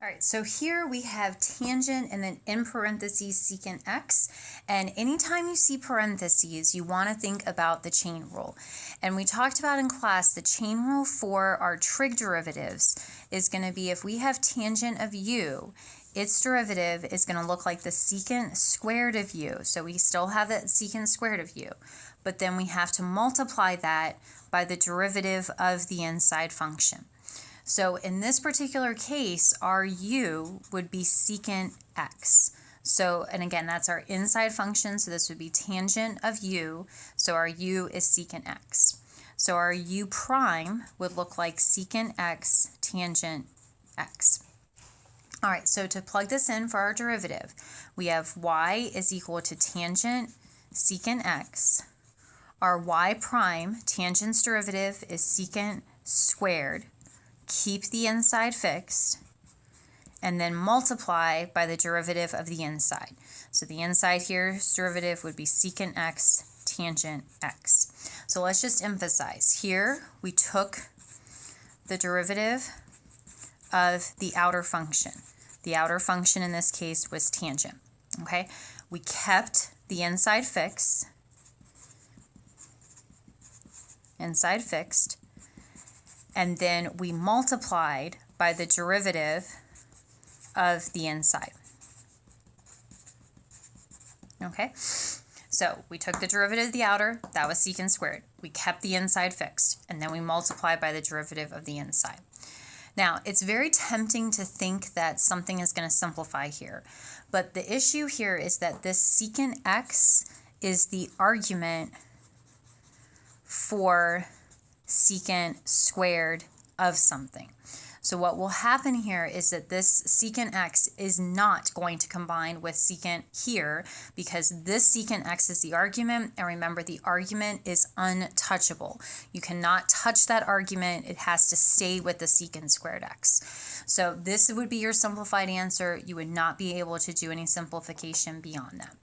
All right, so here we have tangent and then in parentheses secant x. And anytime you see parentheses, you want to think about the chain rule. And we talked about in class the chain rule for our trig derivatives is going to be if we have tangent of u, its derivative is going to look like the secant squared of u. So we still have that secant squared of u. But then we have to multiply that by the derivative of the inside function. So in this particular case, our u would be secant x. So, and again, that's our inside function, so this would be tangent of u, so our u is secant x. So our u prime would look like secant x tangent x. All right, so to plug this in for our derivative, we have y is equal to tangent secant x. Our y prime, tangent's derivative, is secant squared. Keep the inside fixed, and then multiply by the derivative of the inside. So the inside here's derivative would be secant x tangent x. So let's just emphasize. Here we took the derivative of the outer function. The outer function in this case was tangent. Okay? We kept the inside fixed. Inside fixed. And then we multiplied by the derivative of the inside. Okay, so we took the derivative of the outer, that was secant squared. We kept the inside fixed, and then we multiplied by the derivative of the inside. Now, it's very tempting to think that something is going to simplify here, but the issue here is that this secant x is the argument for secant squared of something. So what will happen here is that this secant x is not going to combine with secant here because this secant x is the argument, and remember the argument is untouchable. You cannot touch that argument. It has to stay with the secant squared x. So this would be your simplified answer. You would not be able to do any simplification beyond that.